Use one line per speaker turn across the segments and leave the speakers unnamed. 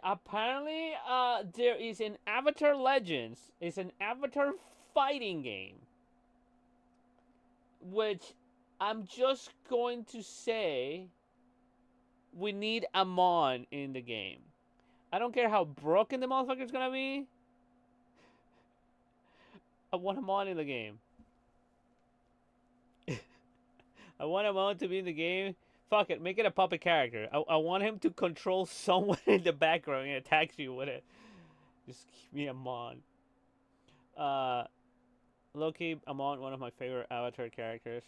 Apparently, there is an Avatar Legends. It's an Avatar fighting game, which I'm just going to say we need Amon in the game. I don't care how broken the motherfucker's gonna be. I want Amon in the game. I want Amon to be in the game. Fuck it, make it a puppet character. I want him to control someone in the background and attacks you with it. Just give me Amon. Uh, Loki, Amon, one of my favorite Avatar characters.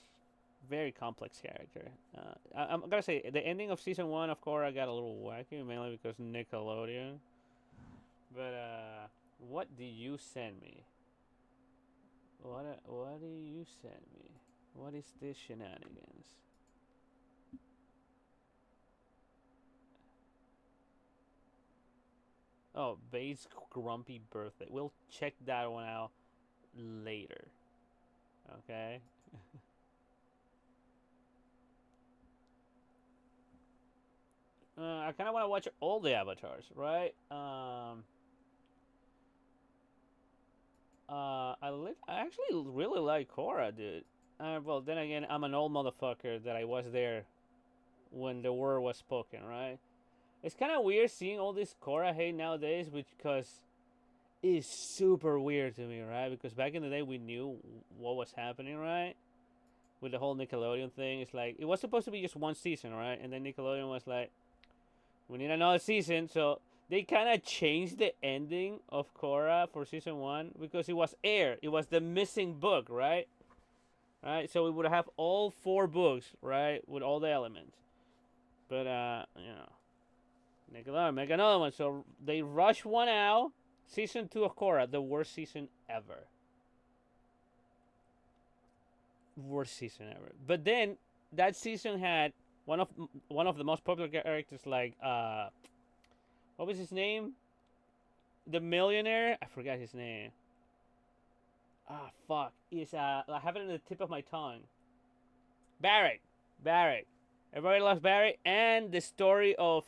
Very complex character. I'm gonna say the ending of season one of Korra got a little wacky, mainly because Nickelodeon. But what do you send me? What do you send me? What is this shenanigans? Oh, Bates grumpy birthday. We'll check that one out later. Okay. I kind of want to watch all the avatars, right? I actually really like Korra, dude. Well, then again, I'm an old motherfucker that I was there when the word was spoken, right? It's kind of weird seeing all this Korra hate nowadays, because it's super weird to me, right? Because back in the day, we knew what was happening, right? With the whole Nickelodeon thing, it's like it was supposed to be just one season, right? And then Nickelodeon was like, we need another season, so they kind of changed the ending of Korra for season one because it was air. It was the missing book, right? Right. So we would have all four books, right, with all the elements. But Nickelodeon make another one. So they rush one out. Season two of Korra, the worst season ever. Worst season ever. But then that season had one of one of the most popular characters, like what was his name? The millionaire. I forgot his name. Ah, fuck. Is I have it on the tip of my tongue. Barrett. Barrett. Everybody loves Barrett, and the story of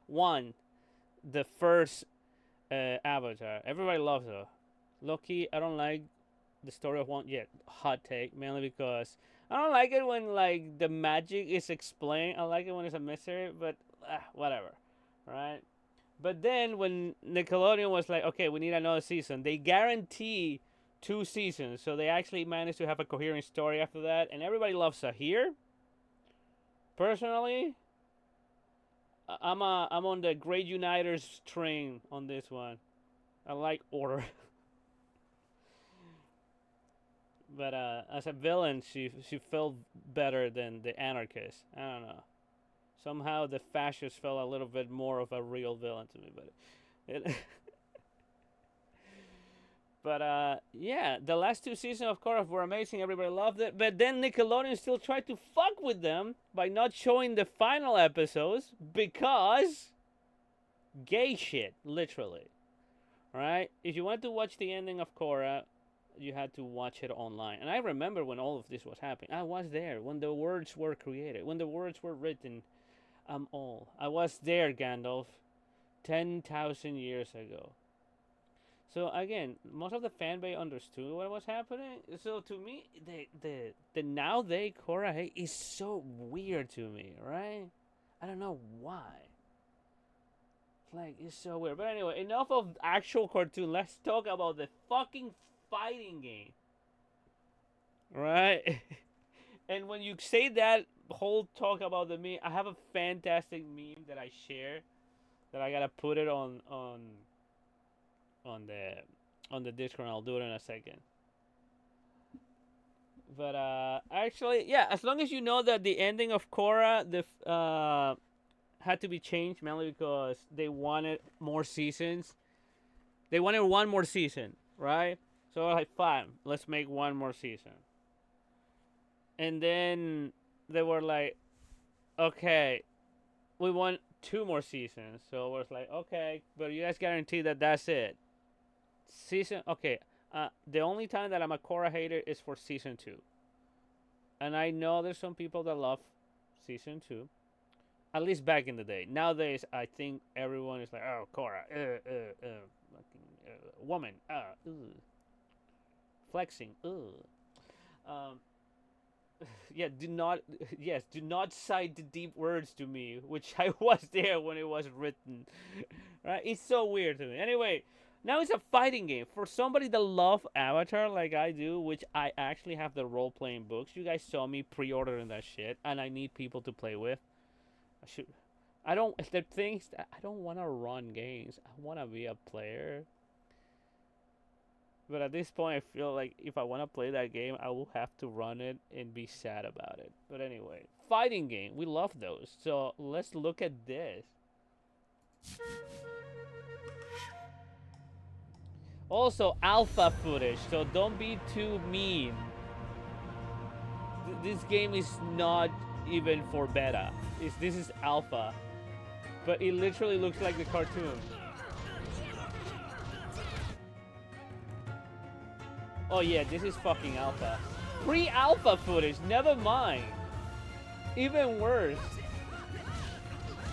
one, the first Avatar. Everybody loves her. Loki, I don't like the story of one yet. Hot take, mainly because I don't like it when like the magic is explained. I like it when it's a mystery, but whatever, right? But then when Nickelodeon was like, okay, we need another season, they guarantee 2 seasons, so they actually managed to have a coherent story after that, and everybody loves Sahir. Personally, I'm on the Great Uniters train on this one. I like order, but as a villain, she felt better than the anarchist. I don't know. Somehow the fascist felt a little bit more of a real villain to me, but it, but yeah, the last 2 seasons of Korra were amazing. Everybody loved it. But then Nickelodeon still tried to fuck with them by not showing the final episodes because gay shit, literally. Right? If you wanted to watch the ending of Korra, you had to watch it online. And I remember when all of this was happening. I was there when the words were created, when the words were written. I was there, Gandalf, 10,000 years ago. So again, most of the fan base understood what was happening. So to me, the now they Korra is so weird to me, right? I don't know why. It's like it's so weird. But anyway, enough of actual cartoon. Let's talk about the fucking fighting game, right? And when you say that whole talk about the meme, I have a fantastic meme that I share that I gotta put it on the on the Discord. I'll do it in a second. But actually, yeah. As long as you know that the ending of Korra, the had to be changed mainly because they wanted more seasons. They wanted one more season, right? So like, fine, let's make one more season. And then they were like, okay, we want 2 more seasons. So it was like, okay, but you guys guarantee that that's it. Season, okay. The only time that I'm a Korra hater is for season 2. And I know there's some people that love season 2. At least back in the day. Nowadays, I think everyone is like, oh, Korra, woman, flexing, um, yeah, do not, yes, do not cite the deep words to me, which I was there when it was written. Right? It's so weird to me. Anyway, now it's a fighting game for somebody that love Avatar like I do, which I actually have the role playing books. You guys saw me pre-ordering that shit, and I need people to play with. I should. I don't. The things that I don't want to run games. I want to be a player. But at this point, I feel like if I want to play that game, I will have to run it and be sad about it. But anyway, fighting game. We love those. So let's look at this. Also, alpha footage. So don't be too mean. This game is not even for beta. This is alpha. But it literally looks like the cartoon. Oh yeah, this is fucking alpha. Pre-alpha footage, never mind. Even worse.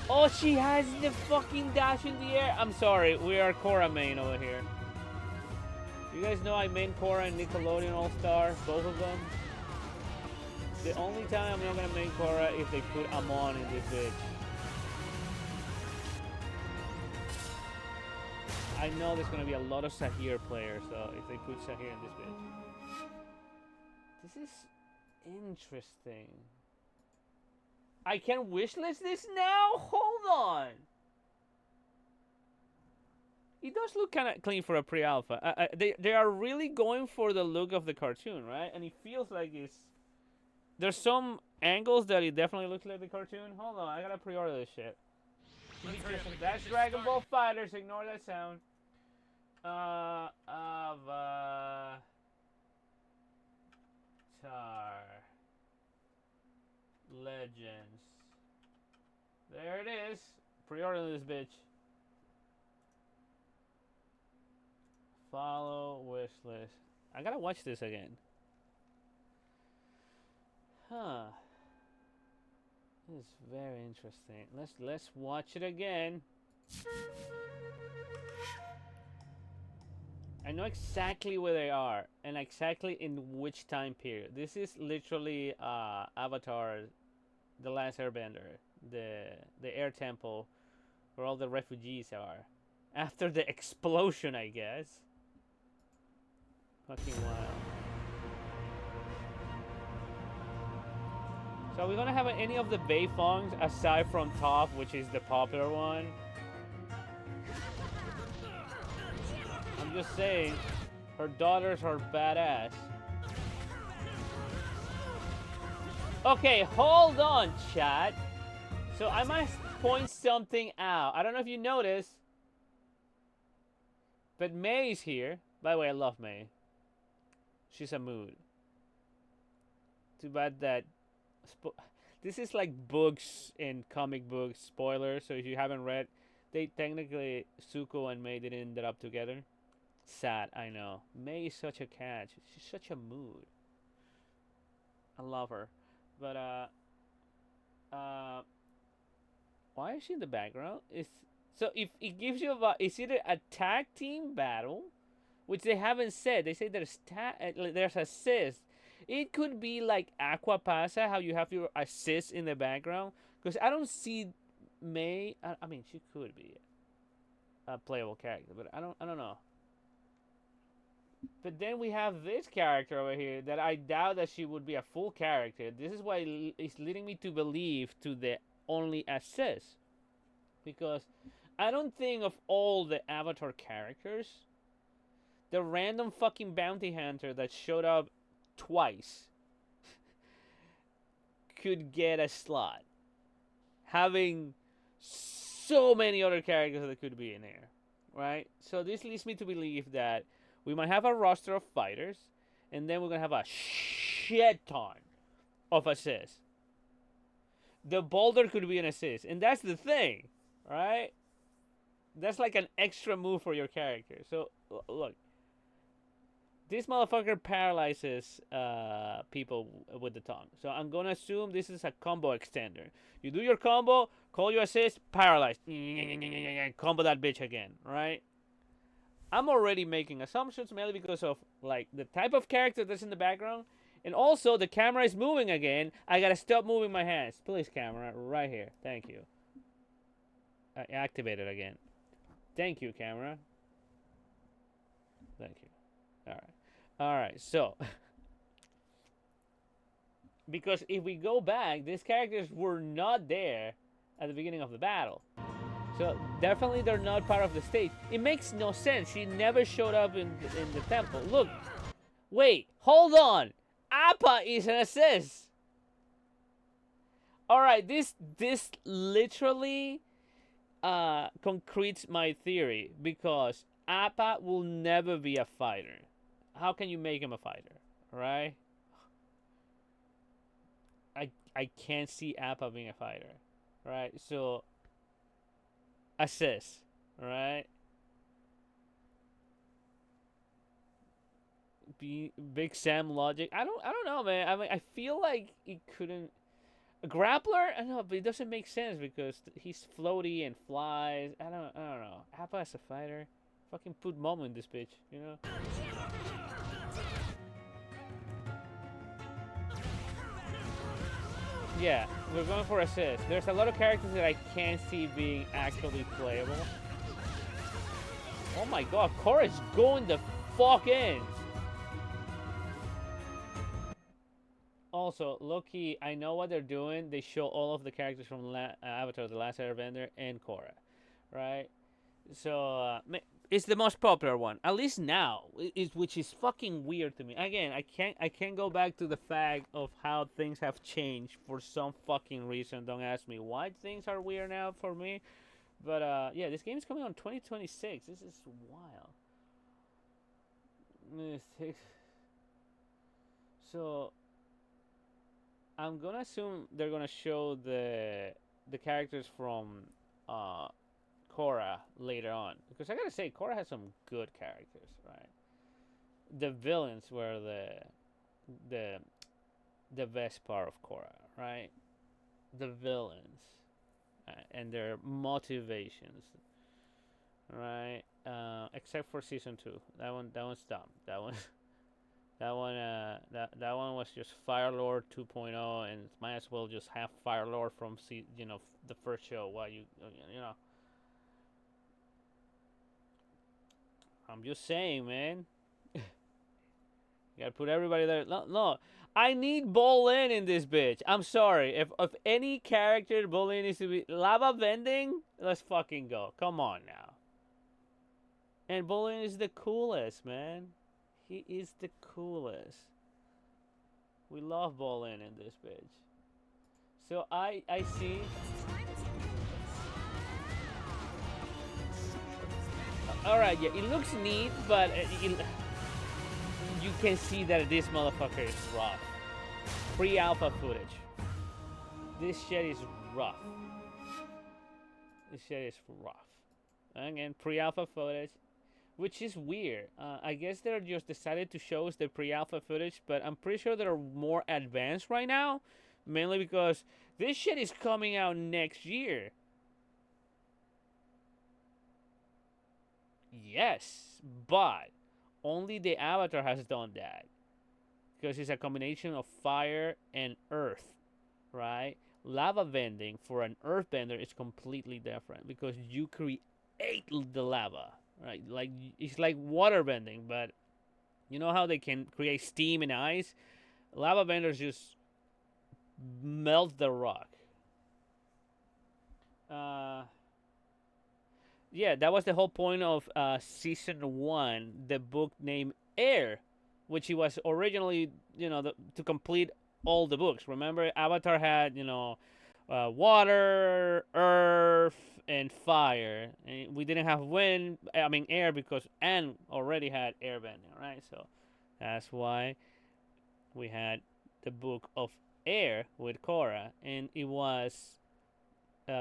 Oh, she has the fucking dash in the air. I'm sorry, we are Korra main over here. You guys know I main Korra and Nickelodeon All-Star, both of them. The only time I'm not gonna main Korra if they put Amon in this bitch. I know there's gonna be a lot of Sahir players, so if they put Sahir in this bitch. This is interesting. I can wishlist this now? Hold on. It does look kind of clean for a pre-alpha. They are really going for the look of the cartoon, right? And it feels like it's... There's some angles that it definitely looks like the cartoon. Hold on, I gotta pre-order this shit. That's Dragon Ball Fighters. Ignore that sound. Avatar. Legends. There it is. Pre-order this bitch. Follow wish list. I gotta watch this again. Huh. This is very interesting. Let's watch it again. I know exactly where they are and exactly in which time period. This is literally Avatar, The Last Airbender, the air temple where all the refugees are. After the explosion, I guess. Fucking wild. So are we gonna have any of the Beifongs aside from Toph, which is the popular one? I'm just saying, her daughters are badass. Okay, hold on, chat. So I must point something out. I don't know if you noticed, but May's here. By the way, I love May. She's a mood. Too bad that... This is like books and comic books spoilers, so if you haven't read, they technically, Zuko and May didn't end up together. Sad, I know. May is such a catch. She's such a mood. I love her. But why is she in the background? So if it gives you it's either a tag team battle, which they haven't said. They say there's assist. It could be like Aqua Pasa, how you have your assist in the background. Because I don't see May. I mean, she could be a playable character, but I don't know. But then we have this character over here that I doubt that she would be a full character. This is why it's leading me to believe to the only assist. Because I don't think of all the Avatar characters, the random fucking bounty hunter that showed up twice could get a slot. Having so many other characters that could be in there. Right? So this leads me to believe that we might have a roster of fighters, and then we're going to have a shit ton of assists. The boulder could be an assist, and that's the thing, right? That's like an extra move for your character. So, look. This motherfucker paralyzes people with the tongue. So I'm gonna assume this is a combo extender. You do your combo, call your assist, paralyzed. Combo that bitch again, right? I'm already making assumptions mainly because of like the type of character that's in the background, and also the camera is moving again. I gotta stop moving my hands, please, camera, right here. Thank you. I activate it again. Thank you, camera. Thank you. All right. All right. So, because if we go back, these characters were not there at the beginning of the battle. So definitely they're not part of the stage. It makes no sense. She never showed up in the temple. Look, wait, hold on. Appa is an assist. All right, this literally concretes my theory because Appa will never be a fighter. How can you make him a fighter, right? I can't see Appa being a fighter, right? So assist, right? Big Sam logic. I don't know, man. I mean, I feel like he couldn't. A grappler? I know, but it doesn't make sense because he's floaty and flies. I don't know. Appa as a fighter, fucking put Momo in this bitch, you know? Yeah, we're going for assist. There's a lot of characters that I can't see being actually playable. Oh my god, Korra's going the fuck in. Also, low-key, I know what they're doing. They show all of the characters from Avatar: The Last Airbender and Korra, right? So it's the most popular one, at least now, which is fucking weird to me. Again, I can't go back to the fact of how things have changed for some fucking reason. Don't ask me why things are weird now for me. But yeah, this game is coming on 2026. This is wild. So I'm gonna assume they're gonna show the characters from Korra later on, because I gotta say Korra has some good characters, right? The villains were the the best part of Korra, right? The villains and their motivations, right? Except for season 2, that one's dumb. That one was just Fire Lord 2.0, and might as well just have Fire Lord from the first show. Why you know? I'm just saying, man. You gotta put everybody there. No. I need Bolin in this bitch. I'm sorry. If any character Bolin needs to be lava bending, let's fucking go. Come on now. And Bolin is the coolest, man. He is the coolest. We love Bolin in this bitch. So I see. All right, yeah, it looks neat, but you can see that this motherfucker is rough. Pre-alpha footage. This shit is rough. This shit is rough. Again, pre-alpha footage, which is weird. I guess they're just decided to show us the pre-alpha footage, but I'm pretty sure they're more advanced right now, mainly because this shit is coming out next year. Yes, but only the Avatar has done that, because it's a combination of fire and earth, right? Lava bending for an earthbender is completely different because you create the lava, right? Like it's like water bending, but you know how they can create steam and ice? Lava benders just melt the rock. Yeah, that was the whole point of season 1, the book named Air, which it was originally, to complete all the books. Remember, Avatar had, water, earth, and fire. And we didn't have air, because Anne already had airbending, right? So that's why we had the book of Air with Korra, and it was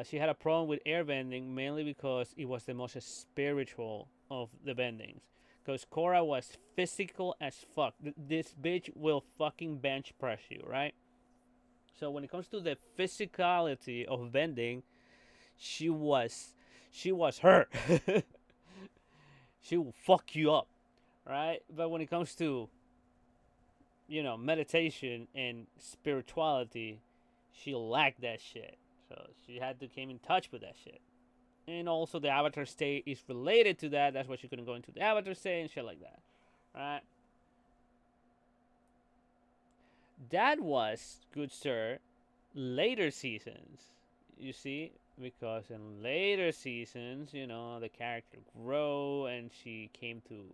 she had a problem with airbending mainly because it was the most spiritual of the bendings. because Korra was physical as fuck. This bitch will fucking bench press you, right? So when it comes to the physicality of bending, she was she was her. She will fuck you up, right? But when it comes to meditation and spirituality, she lacked that shit. So she had to came in touch with that shit. And also the avatar state is related to that. That's why she couldn't go into the avatar state and shit like that, right? That was, good sir, later seasons. You see, because in later seasons, the character grow and she came to,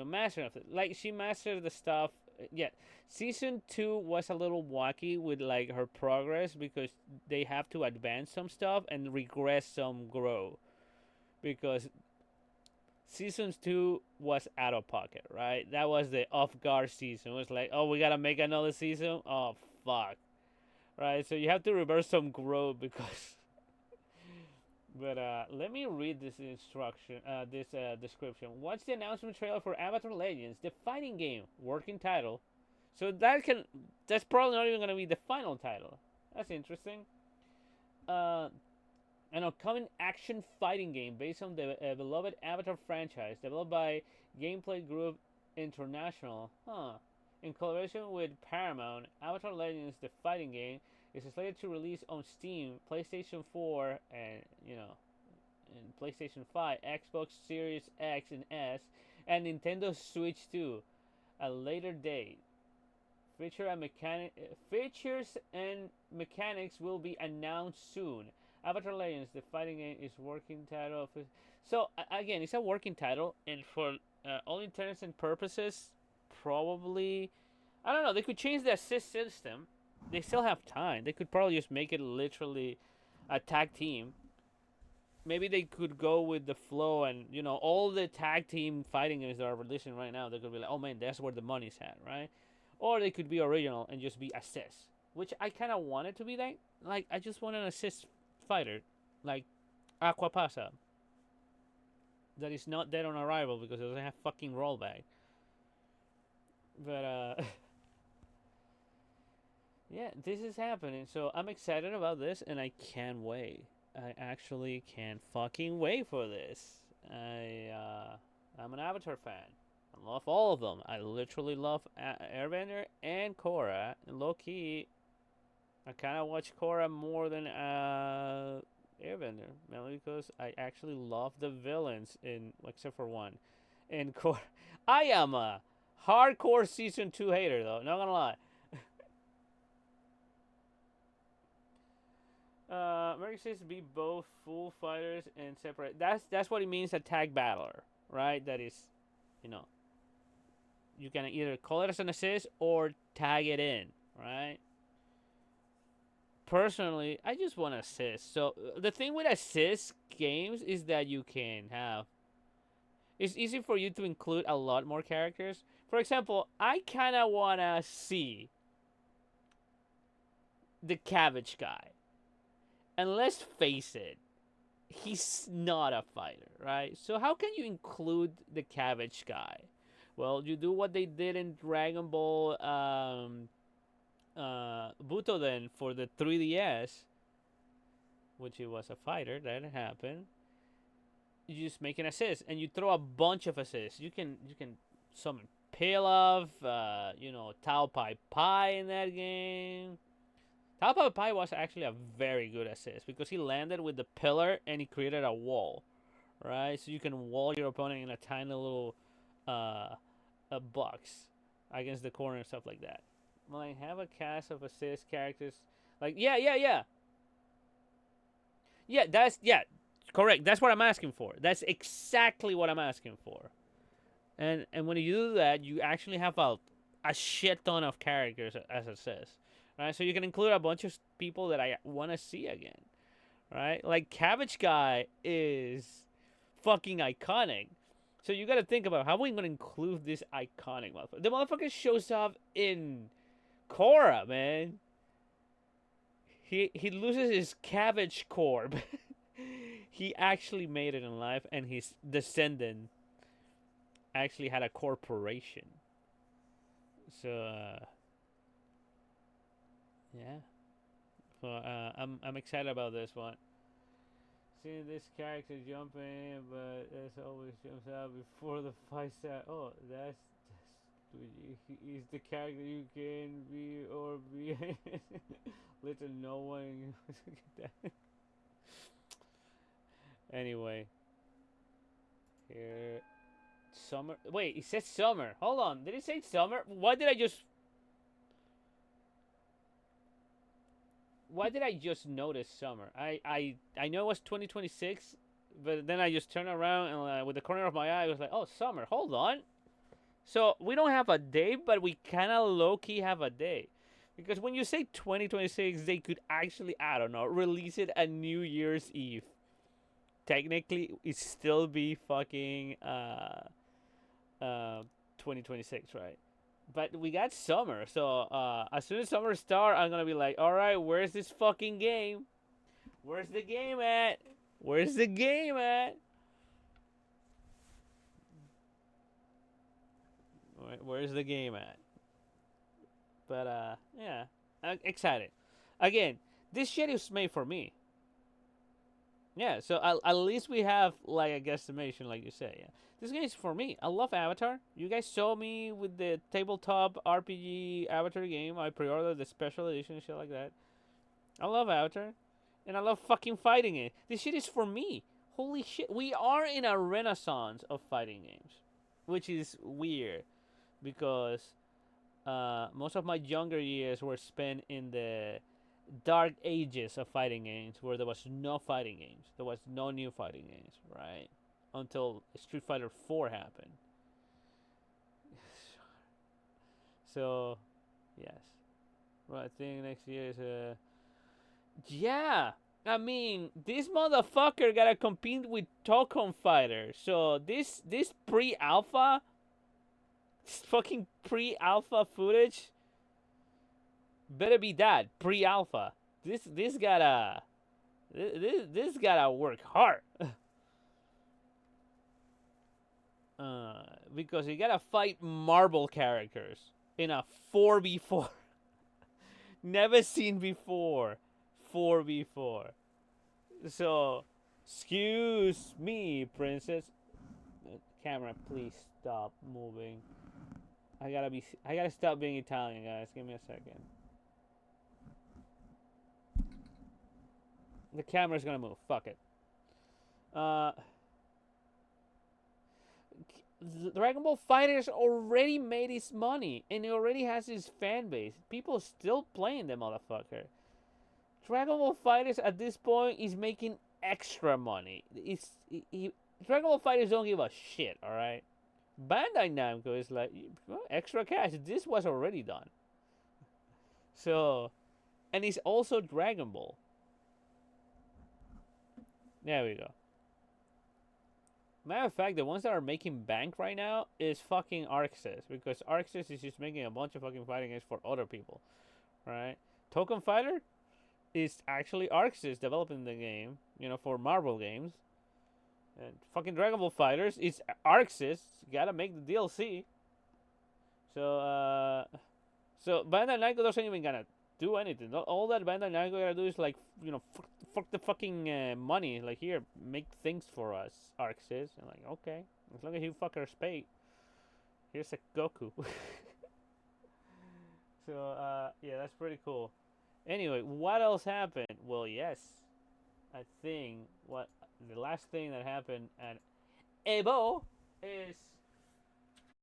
master it. Like she mastered the stuff. Yeah, season 2 was a little wacky with like her progress because they have to advance some stuff and regress some grow because season 2 was out of pocket, right? That was the off guard season. It was like, oh, we gotta make another season. Oh fuck, right? So you have to reverse some growth because. But let me read this instruction, this description. Watch the announcement trailer for Avatar Legends, the fighting game, working title. So that's probably not even gonna be the final title. That's interesting. Uh, an upcoming action fighting game based on the beloved Avatar franchise, developed by Gameplay Group International. Huh. In collaboration with Paramount, Avatar Legends, the fighting game, is slated to release on Steam, PlayStation 4, and PlayStation 5, Xbox Series X and S, and Nintendo Switch 2 at a later date. Features and mechanics will be announced soon. Avatar Legends, the fighting game, is working title. So again, it's a working title, and for all intents and purposes, probably I don't know. They could change the assist system. They still have time. They could probably just make it literally a tag team. Maybe they could go with the flow and all the tag team fighting games that are releasing right now. They could be like, oh man, that's where the money's at, right? Or they could be original and just be assist, which I kind of want it to be that. Like I just want an assist fighter, like Aquapasa, that is not dead on arrival because it doesn't have fucking rollback. But yeah, this is happening. So I'm excited about this, and I can't wait. I actually can't fucking wait for this. I'm an Avatar fan. I love all of them. I literally love Airbender and Korra. And low key, I kind of watch Korra more than Airbender, mainly because I actually love the villains in except for one. In Korra, I am a hardcore season 2 hater though. Not gonna lie. Merrick says to be both full fighters and separate. That's what it means, a tag battler, right? That is, you know, you can either call it as an assist or tag it in, right? Personally, I just want assist. So the thing with assist games is that you can have. It's easy for you to include a lot more characters. For example, I kind of want to see the cabbage guy. And let's face it, he's not a fighter, right? So how can you include the cabbage guy? Well, you do what they did in Dragon Ball Butoden for the 3DS, which it was a fighter that happened. You just make an assist, and you throw a bunch of assists. You can summon Pilaf, Tao Pai Pai in that game. Tao Pai Pai was actually a very good assist because he landed with the pillar and he created a wall, right? So you can wall your opponent in a tiny little a box against the corner and stuff like that. Well, I have a cast of assist characters. Like, yeah, correct. That's what I'm asking for. That's exactly what I'm asking for. And when you do that, you actually have a shit ton of characters as assist. Right, so you can include a bunch of people that I want to see again, right? Like Cabbage Guy is fucking iconic, so you got to think about how are we going to include this iconic motherfucker. The motherfucker shows up in Korra, man. He loses his cabbage corp. He actually made it in life, and his descendant actually had a corporation. So yeah. So I'm excited about this one. Seeing this character jumping, but as always jumps out before the fight start. Oh, that's he's the character you can be or be. Little no one. Anyway, here summer. Wait, it says summer. Hold on. Did it say summer? Why did I just? Why did I just notice summer? I know it was 2026, but then I just turned around and with the corner of my eye, I was like, oh, summer. Hold on. So we don't have a day, but we kind of low key have a day. Because when you say 2026, they could actually, I don't know, release it at New Year's Eve. Technically, it still be fucking 2026, right? But we got summer, so as soon as summer start, I'm gonna be like, all right, where's this fucking game? Where's the game at? Where's the game at? Where's the game at? But yeah, I'm excited. Again, this shit is made for me. Yeah, so at least we have like a guesstimation, like you say. Yeah, this game is for me. I love Avatar. You guys saw me with the tabletop RPG Avatar game. I pre-ordered the special edition and shit like that. I love Avatar, and I love fucking fighting it. This shit is for me. Holy shit, we are in a renaissance of fighting games, which is weird because most of my younger years were spent in the dark ages of fighting games where there was no fighting games. There was no new fighting games, right? Until Street Fighter 4 happened. So, yes. Well, I think next year is yeah. I mean, this motherfucker gotta compete with Tokon Fighter. So this pre-alpha, this fucking pre-alpha footage better be that pre-alpha. This gotta this gotta work hard. Because you gotta fight marble characters in a 4v4. Never seen before. 4v4. So, excuse me, princess. Camera, please stop moving. I gotta stop being Italian, guys. Give me a second. The camera's gonna move. Fuck it. Dragon Ball FighterZ already made his money, and it already has his fan base. People still playing the motherfucker. Dragon Ball FighterZ at this point is making extra money. Dragon Ball FighterZ don't give a shit. All right. Bandai Namco is like, well, extra cash. This was already done. So, and it's also Dragon Ball. There we go. Matter of fact, the ones that are making bank right now is fucking ArcSys, because ArcSys is just making a bunch of fucking fighting games for other people, right? Token Fighter is actually ArcSys developing the game, you know, for Marvel games. And fucking Dragon Ball FighterZ is ArcSys. Gotta make the DLC. So Bandai Namco doesn't even gonna do anything. All that Bandai Namco gotta do is like, you know, fuck the fucking money. Like, here, make things for us, ArcSys. I'm like, okay, as long as you fuckers pay. Here's a Goku. So yeah, that's pretty cool. Anyway, what else happened? Well, yes, I think what the last thing that happened at Evo is